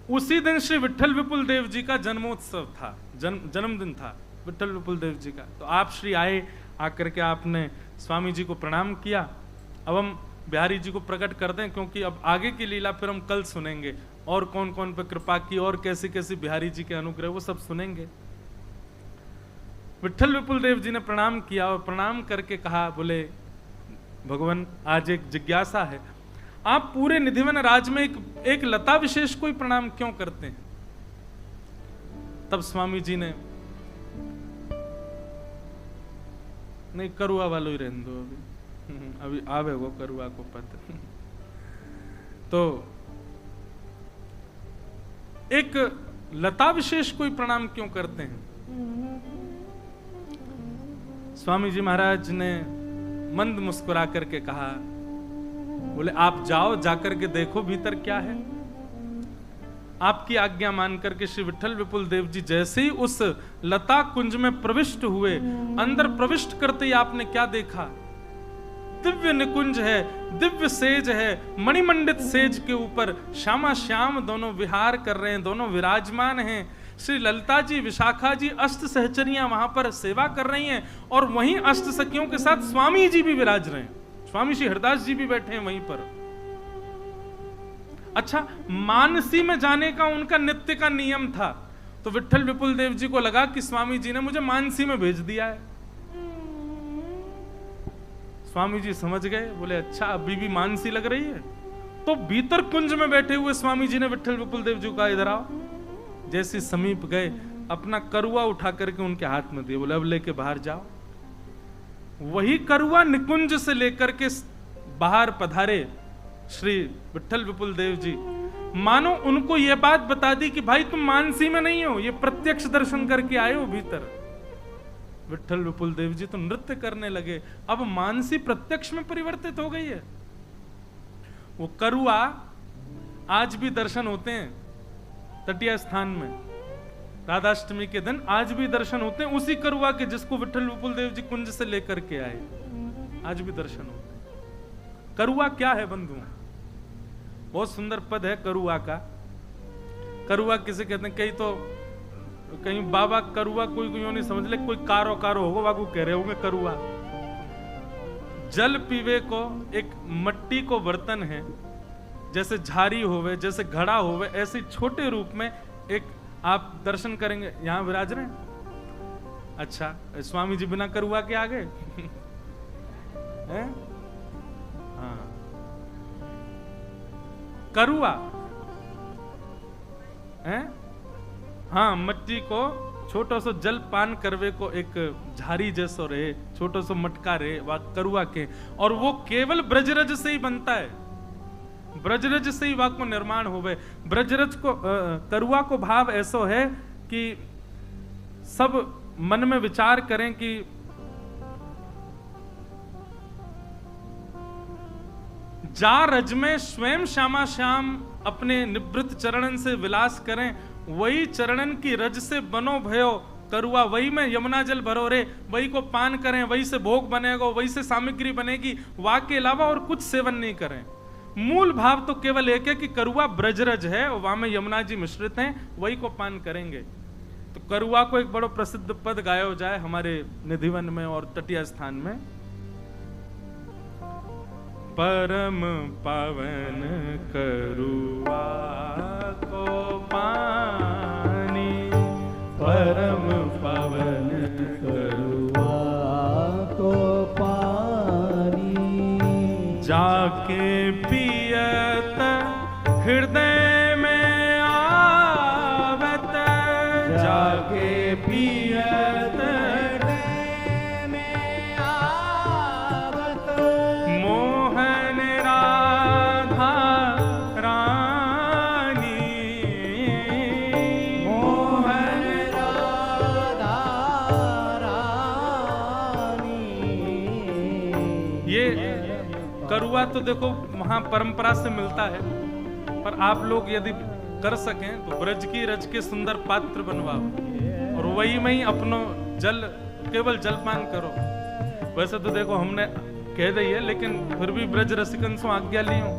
उसी दिन श्री विट्ठल विपुल देव जी का जन्मोत्सव था, जन्मदिन था विट्ठल विपुल देव जी का। तो आप श्री आए, आकर के आपने स्वामी जी को प्रणाम किया। अब हम बिहारी जी को प्रकट कर दें, क्योंकि अब आगे की लीला फिर हम कल सुनेंगे, और कौन कौन पे कृपा की और कैसी कैसी बिहारी जी के अनुग्रह वो सब सुनेंगे। विट्ठल विपुल देव जी ने प्रणाम किया और प्रणाम करके कहा, बोले भगवान आज एक जिज्ञासा है, आप पूरे निधिवन राज में एक लता विशेष को ही प्रणाम क्यों करते हैं? तब स्वामी जी ने, नहीं करुआ वालों ही रहने दो, अभी आवे वो करुआ को पद। तो एक लता विशेष को ही प्रणाम क्यों करते हैं? स्वामी जी महाराज ने मंद मुस्कुरा करके कहा, बोले आप जाओ, जाकर के देखो भीतर क्या है। आपकी आज्ञा मान करके श्री विट्ठल विपुल देव जी जैसे ही उस लता कुंज में प्रविष्ट हुए, अंदर प्रविष्ट करते ही आपने क्या देखा? दिव्य निकुंज है, दिव्य सेज है, मणिमंडित सेज के ऊपर श्यामा श्याम दोनों विहार कर रहे हैं, दोनों विराजमान हैं। श्री ललिता जी, विशाखा जी, अष्ट सहचरियां वहां पर सेवा कर रही हैं, और वहीं अष्ट सखियों के साथ स्वामी जी भी विराज रहे हैं। स्वामी श्री हरदास जी भी बैठे हैं वहीं पर। अच्छा, मानसी में जाने का उनका नित्य का नियम था, तो विट्ठल विपुल देव जी को लगा कि स्वामी जी ने मुझे मानसी में भेज दिया है। स्वामी जी समझ गए, बोले अच्छा अभी भी मानसी लग रही है। तो भीतर कुंज में बैठे हुए स्वामी जी ने विट्ठल विपुल देव जी को कहा, इधर आओ। जैसे समीप गए, अपना करुआ उठा करके उनके हाथ में दिए, बोले अब लेके बाहर जाओ। वही करुआ निकुंज से लेकर के बाहर पधारे श्री विट्ठल विपुल देव जी, मानो उनको यह बात बता दी कि भाई तुम मानसी में नहीं हो, ये प्रत्यक्ष दर्शन करके आए हो भीतर। विट्ठल विपुल देव जी तो नृत्य करने लगे, अब मानसी प्रत्यक्ष में परिवर्तित हो गई है। वो करुआ आज भी दर्शन होते हैं तटीय स्थान में, राधाष्टमी के दिन आज भी दर्शन होते हैं उसी करुआ के जिसको विट्ठल विपुल देव जी कुंज से लेकर के आए, आज भी दर्शन होते हैं। करुआ क्या है बंधु? बहुत सुंदर पद है करुआ का। करुआ किसे कहते हैं? कहीं बाबा करुआ कोई यूं नहीं समझ ले, कोई कारो कारो होगा बाबू कह रहे होंगे करुआ। जल पीवे को एक मट्टी को बर्तन है, जैसे झारी होवे, जैसे घड़ा होवे, ऐसे छोटे रूप में एक आप दर्शन करेंगे, यहां विराज रहे हैं। अच्छा, स्वामी जी बिना करुआ के आ गए? हाँ, करुआ है, हाँ, मट्टी को छोटो सो जल पान करवे को एक झारी जैसो रहे, छोटो सो मटका रहे, वह करुआ के, और वो केवल ब्रजरज से ही बनता है, ब्रजरज से ही वह को निर्माण होवे। ब्रजरज को करुआ को भाव ऐसो है कि सब मन में विचार करें कि जा रज में स्वयं श्यामा श्याम अपने निवृत्त चरणन से विलास करें, वही चरणन की रज से बनो भयो करुआ, वही में यमुना जल भरो रे, वही को पान करें, वही से भोग बनेगा, वही से सामग्री बनेगी, वा के अलावा और कुछ सेवन नहीं करें। मूल भाव तो केवल एक है कि करुआ ब्रजरज है, वहां में यमुना जी मिश्रित हैं, वही को पान करेंगे। तो करुआ को एक बड़ा प्रसिद्ध पद गाया जाए हमारे निधिवन में और तटीय स्थान में। परम पावन करुआ को पानी, परम पावन करुआ को पानी, जाके पियत हृदय में आवत, जाके पियत हृदय में आवत, मोहन राधा रानी, मोहन राधा रानी। ये करुआ तो देखो वहां परंपरा से मिलता है, पर आप लोग यदि कर सकें तो ब्रज की रज के सुंदर पात्र बनवाओ और वही में ही अपनो जल केवल जलपान करो। वैसे तो देखो हमने कह दी है, लेकिन फिर भी ब्रज रसिकन से आज्ञा ली हूं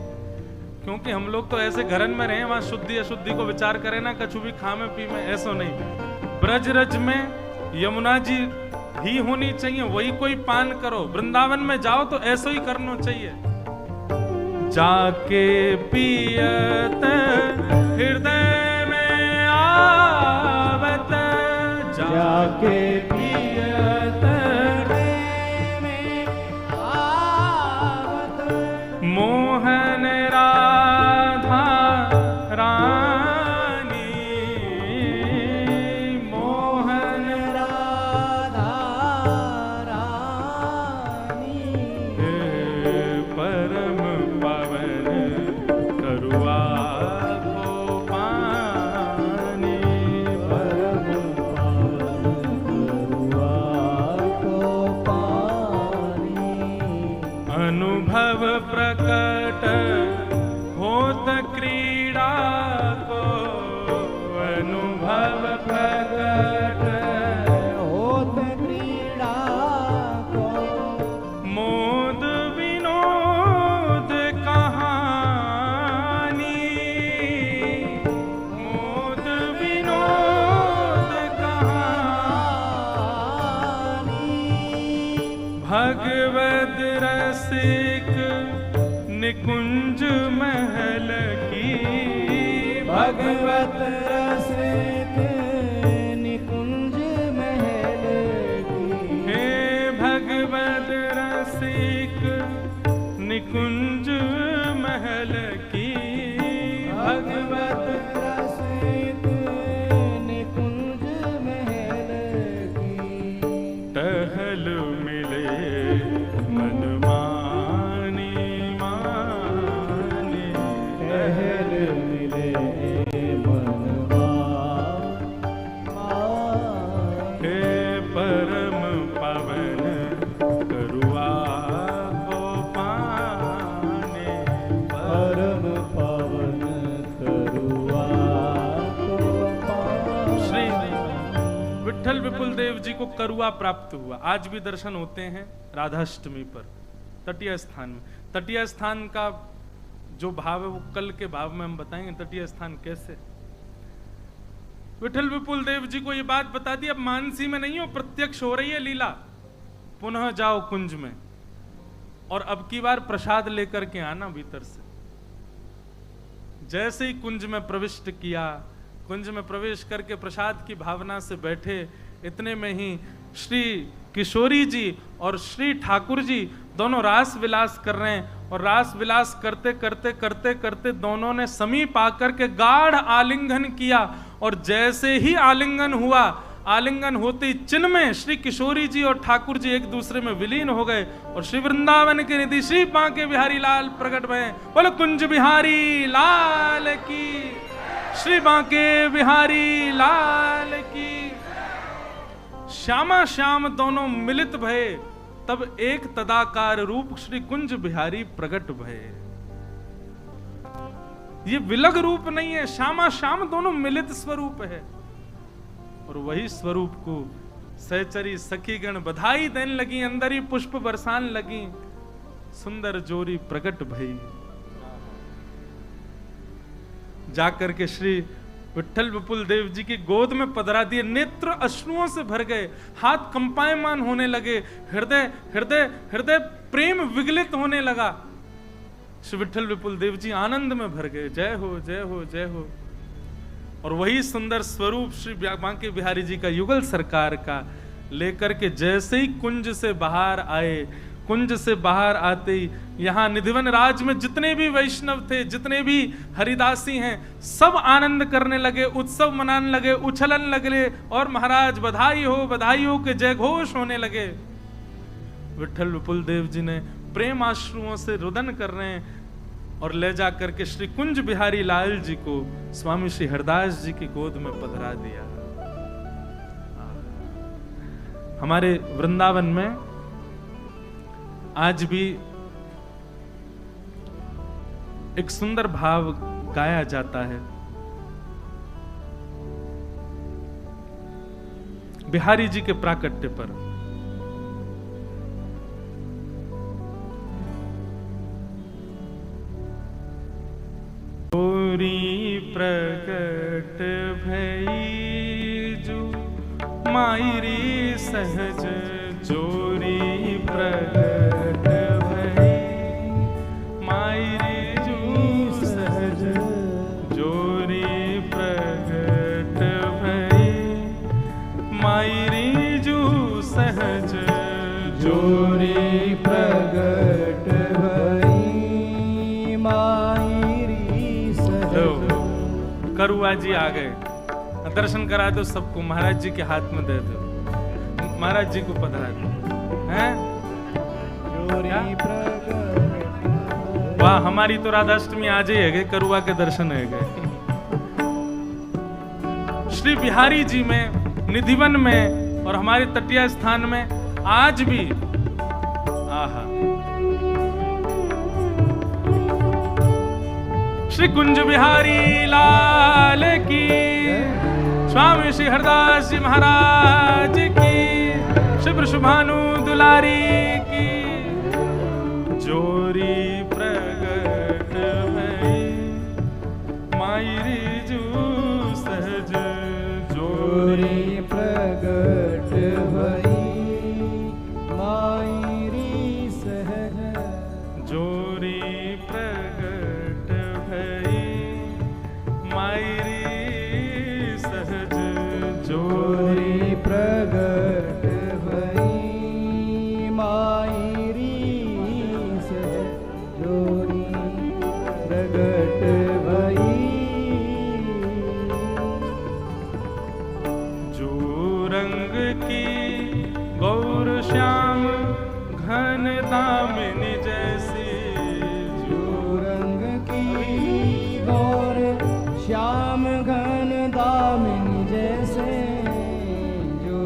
क्योंकि हम लोग तो ऐसे घरन में रहे, वहां शुद्धि अशुद्धि को विचार करें ना, कछु भी खामे पीमे, ऐसा नहीं। ब्रज रज में यमुना जी ही होनी चाहिए, वही कोई पान करो। वृंदावन में जाओ तो ऐसा ही करना चाहिए। जाके पियत हृदय में आवत, जाके पियत हृदय में आवत, मोहन राधा रानी, मोहन राधा रानी, परम पावन करुआ को पानी, परम पावन करुआ को पानी, अनुभव प्रकट होत क्रीड़ा को, अनुभव प्रकट होत क्रीड़ा को, मोद विनोद कहानी, मोद विनोद कहानी, भगवद रसिक निकुंज महल की, भगवत रसिक निकुंज महल की, हे भगवद रसिक निकुंज महल की, भगवत रसिक निकुंज महल की, टहल मिले मन मानी मानी, टहल मिले हे परम पावन करुआ को पाने, परम पावन करुआ को पाने। श्री विठ्ठल विपुल देव जी को करुआ प्राप्त हुआ। आज भी दर्शन होते हैं राधाष्टमी पर तटीय स्थान में। तटीय स्थान का जो भाव है वो कल के भाव में हम बताएंगे, तटीय स्थान कैसे। विठ्ठल विपुल देव जी को ये बात बता दी, अब मानसी में नहीं हो, प्रत्यक्ष हो रही है लीला। पुनः जाओ कुंज में और अब की बार प्रसाद लेकर के आना भीतर से। जैसे ही कुंज में प्रविष्ट किया, कुंज में प्रवेश करके प्रसाद की भावना से बैठे, इतने में ही श्री किशोरी जी और श्री ठाकुर जी दोनों रास विलास कर रहे हैं। और रास विलास करते करते करते करते दोनों ने समीप आकर के गाढ़ आलिंगन किया। और जैसे ही आलिंगन हुआ, आलिंगन होते ही चिन्ह में श्री किशोरी जी और ठाकुर जी एक दूसरे में विलीन हो गए। और श्री वृंदावन के निधि श्री बांके बिहारी लाल प्रकट भये। बोलो कुंज बिहारी लाल की, श्री बांके बिहारी लाल की। श्यामा श्याम दोनों मिलित भये, तब एक तदाकार रूप श्री कुंज बिहारी प्रकट भये। ये विलग रूप नहीं है, श्यामा श्याम दोनों मिलित स्वरूप है। और वही स्वरूप को सहचरी सखीगण बधाई देने लगी, अंदर ही पुष्प बरसान लगी, सुंदर जोरी प्रकट भई। जाकर के श्री विठ्ठल विपुल देव जी की गोद में पधरा दिए, नेत्र अश्रुओं से भर गए, हाथ कंपायमान होने लगे, हृदय हृदय हृदय प्रेम विगलित होने लगा। श्री विठ्ठल विपुल देव जी आनंद में भर गए, जय हो जय हो जय हो। और वही सुंदर स्वरूप श्री बांके बिहारी जी का युगल सरकार का लेकर के जैसे ही कुंज से बाहर आए, कुंज से बाहर आते ही यहाँ निधिवन राज में जितने भी वैष्णव थे, जितने भी हरिदासी हैं, सब आनंद करने लगे, उत्सव मनाने लगे, उछलन लगे। और महाराज बधाई हो के जय घोष होने लगे। विठ्ठल विपुल देव जी ने प्रेम आश्रुओं से रुदन कर रहे हैं और ले जा करके श्री कुंज बिहारी लाल जी को स्वामी श्री हरदास जी की गोद में पधरा दिया। हमारे वृंदावन में आज भी एक सुंदर भाव गाया जाता है। बिहारी जी के प्राकट्य पर जोरी प्रकट भई जो मायरी सहज जोरी प्रकट भई मायरी जो सहज जोरी प्रकट भई मायरी जो सहज जोरी प्रगट भई मायरी सहज। करुआ जी आ गए, दर्शन करा दो सबको, महाराज जी के हाथ में दे दो, महाराज जी को पधरा दो, हैं? जोरी प्रगट। वाह, हमारी तो राधाष्टमी आज ही है गए, करुआ के दर्शन है गए। श्री बिहारी जी में, निधिवन में और हमारे तटीय स्थान में आज भी आहा श्री कुंज बिहारी लाल की, स्वामी श्री हरदास जी महाराज की, श्री वृषभानु दुलारी की। जोरी प्रगट भई मायरी जो सहज जोरी प्रगट भई मायरी सहज जोरी प्रगट भई मायरी सहज जोरी प्रगट भई मायरी सहज जोरी प्रगट भई। जो रंग की गौर श्याम घन दामिनी जैसी, जो रंग की गौर श्याम घन दामिनी जैसे, जो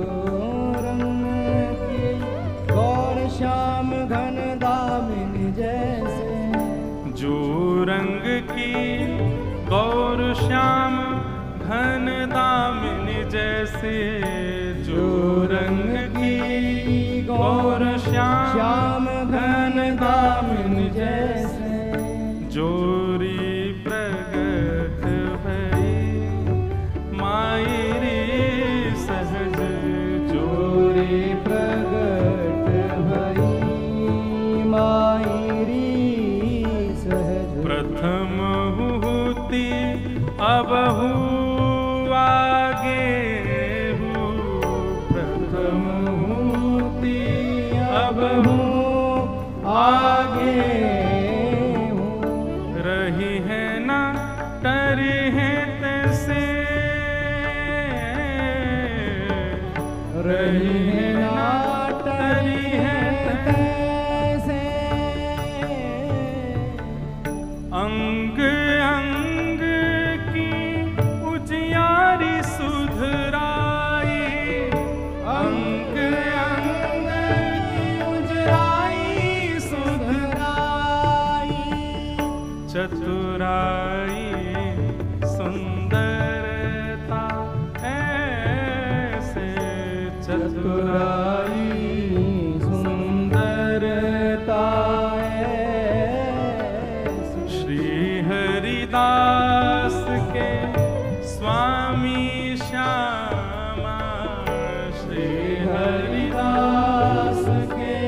रंग की गौर श्याम घन दामिनी जैसे, जो रंग की गौर श्याम घन दामिनी जैसे, जो रंग की गौर श्याम घन दामिनी जैसे, जोरी प्रगट भई मायरी सहज जोरी प्रगट भई मायरी सहज। प्रथम हुती अबहु आगे हूँ, प्रथम हुती अबहु आगे हूँ, रही है ना डरी है तैसे, रही है ना डरी है तैसे, अंग अंग की उजियारी सुधराई, अंग अंग की उजियारी सुधराई, चतुराई सुंदरता ऐसे, चतुराई सुंदरता ऐसे। श्री हरिदास के स्वामी श्यामा, श्री हरिदास के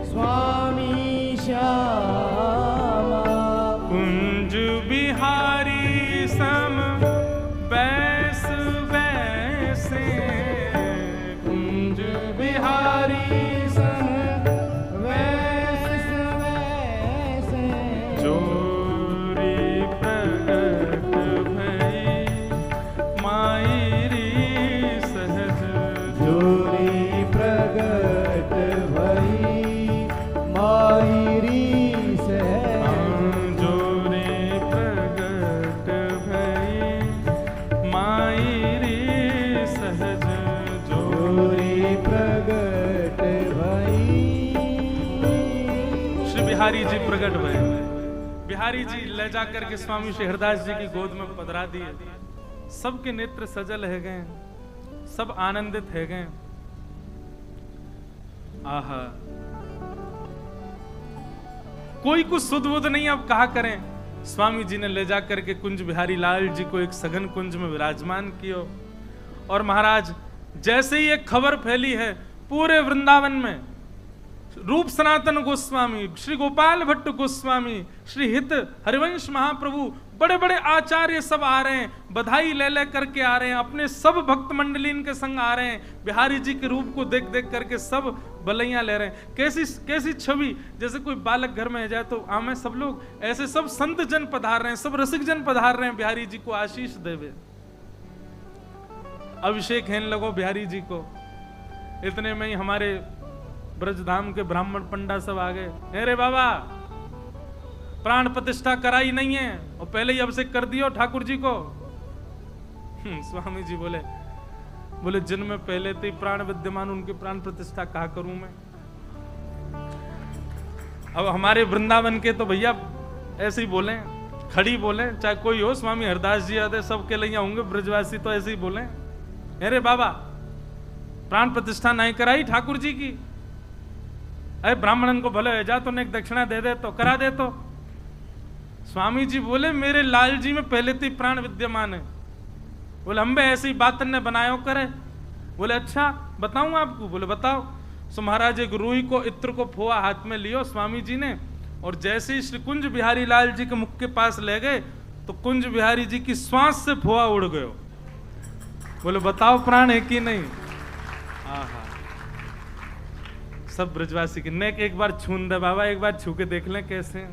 स्वामी श्यामा, कुंज बिहारी सम बैस वैसे, कुंज बिहारी सम वैस वैसे, जोरी प्रगट भई मायरी सहज जोरी प्रगट भई मायरी सहज, जोरी प्रगट भई मायरी सहज जोरी प्रगट भई। श्री बिहारी जी प्रकट भए, बिहारी जी ले जाकर के स्वामी श्री हरदास जी की गोद में पधरा दिए, सबके नेत्र सजल है गए, सब आनंदित है गए। आहा, कोई कुछ सुध बुध नहीं, अब कहा करें। स्वामी जी ने ले जा करके कुंज बिहारी लाल जी को एक सघन कुंज में विराजमान किया। और महाराज जैसे ही एक खबर फैली है पूरे वृंदावन में, रूप सनातन गोस्वामी, श्री गोपाल भट्ट गोस्वामी, श्री हित हरिवंश महाप्रभु, बड़े बड़े आचार्य सब आ रहे हैं, बधाई ले ले करके आ रहे हैं, अपने सब भक्त मंडली इनके संग आ रहे हैं, बिहारी जी के रूप को देख देख करके सब बलैया ले रहे हैं। कैसी छवि, जैसे कोई बालक घर में जाए तो आमे सब लोग, ऐसे सब संत जन पधार रहे हैं, सब रसिक जन पधार रहे हैं बिहारी जी को आशीष देवे। अभिषेक हेन लगो बिहारी जी को। इतने में ही हमारे ब्रजधाम के ब्राह्मण पंडा सब आ गए। अरे बाबा प्राण प्रतिष्ठा कराई नहीं है और पहले ही अभिषेक कर दियो ठाकुर जी को। स्वामी जी बोले जिनमें पहले से ही प्राण विद्यमान उनकी प्राण प्रतिष्ठा कहाँ करूं मैं। अब हमारे वृंदावन के तो भैया ऐसे ही बोले, खड़ी बोले, चाहे कोई हो, स्वामी हरदास जी आते सबके लिए होंगे, ब्रजवासी तो ऐसे ही बोले। अरे बाबा प्राण प्रतिष्ठा नहीं कराई ठाकुर जी की, अरे ब्राह्मणन को भले जा तो एक दक्षिणा दे दे तो करा दे तो। स्वामी जी बोले मेरे लाल जी में पहले से प्राण विद्यमान है। बोले हम भी ऐसी बात ने बनायो करे। बोले अच्छा बताऊं आपको। बोले बताओ। सो महाराज एक रूई को इत्र को फोआ हाथ में लियो स्वामी जी ने, और जैसे ही श्री कुंज बिहारी लाल जी के मुख के पास ले गए तो कुंज बिहारी जी की श्वास से फोआ उड़ गयो। बोले बताओ प्राण है कि नहीं। आहा सब ब्रजवासी की नेक एक बार छून दे बाबा, एक बार छू के देख लें कैसे।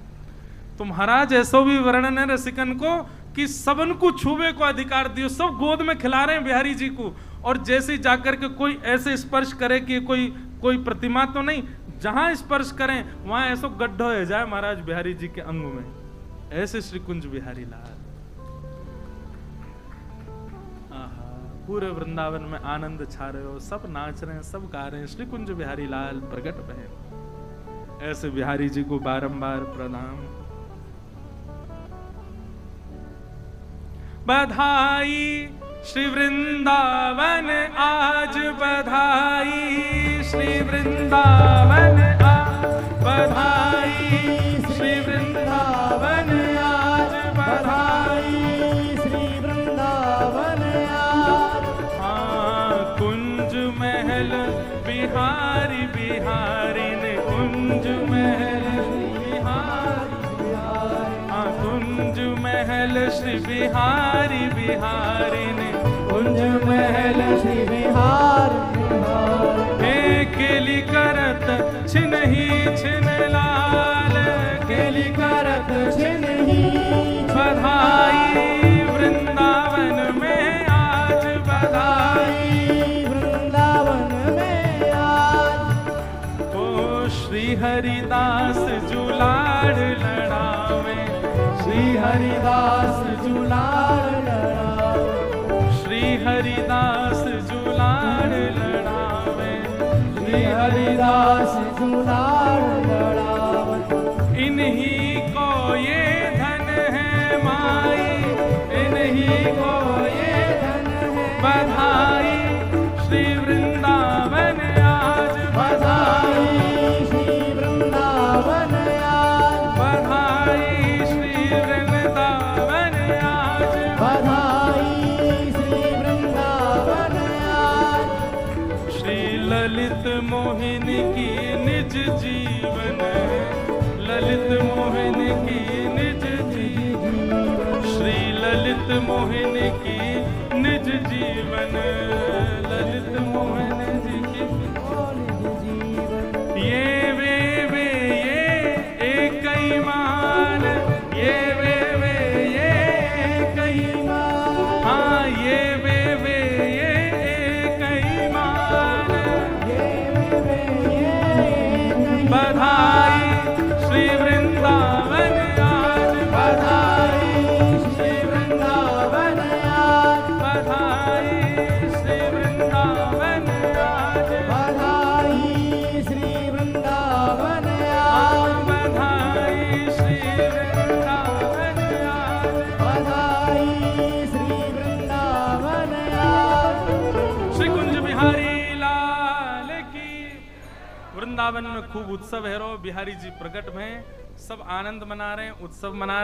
तो महाराज ऐसो भी वर्णन है रसिकन को कि सबन को छूबे को अधिकार दियो, सब गोद में खिला रहे हैं बिहारी जी को। और जैसे जाकर के कोई ऐसे स्पर्श करे कि कोई प्रतिमा तो नहीं, जहां स्पर्श करें वहां ऐसो गड्ढा हो जाए महाराज बिहारी जी के अंग में। ऐसे श्री कुंज बिहारी लाल। पूरे वृंदावन में आनंद छा रहे हो, सब नाच रहे हैं, सब गा रहे हैं, श्री कुंज बिहारी लाल प्रगट भये। ऐसे बिहारी जी को बारंबार प्रणाम। बधाई श्री वृंदावन आज बधाई, श्री वृंदावन आज बधाई, श्री वृंदावन आज बधाई, श्री वृंदावन आज। हाँ कुंज महल बिहारी बिहारी ने, कुंज महल कुंज महल श्री बिहारी बिहारी ने, कुंज महल श्री बिहारी बिहारी। हे केली करत छिनहि छिन लाल, केली करत छिनहि बधाई वृंदावन में आज बधाई, वृंदावन में आज। ओ श्री हरिदास जुलाड़ लड़ावे, श्री हरिदास जुलाड़ लड़ावे, श्री हरिदास जुलाड़ लड़ावे, श्री हरिदास जुलाड़ लड़ावे। इन्हीं को ये धन है माई, इन्हीं को ये धन है बधाई, श्री वृंदावन आज बधाई, श्री वृंदावन आज बधाई, ललित मोहन की निज जीवन, ललित मोहन की निज जीवन, श्री ललित मोहन की निज जीवन, ललित मोहन जी की जीवन। ये वे ये एक ही मान, ये वे ये एक ही मान। हाँ ये वे ये एक ही मान। बधाई श्री वृंदावन आज बधाई, श्री वृंदावन आज बधाई, श्री वृंदावन आज बधाई, श्री वृंदावन आज बधाई, श्री वृंदावन आज बधाई, श्री वृंदावन आज। श्री कुंज बिहारी लाल की। वृंदावन में खूब उत्सव है रो, बिहारी जी प्रकट में, सब आनंद मना रहे हैं, उत्सव मना रहे हैं।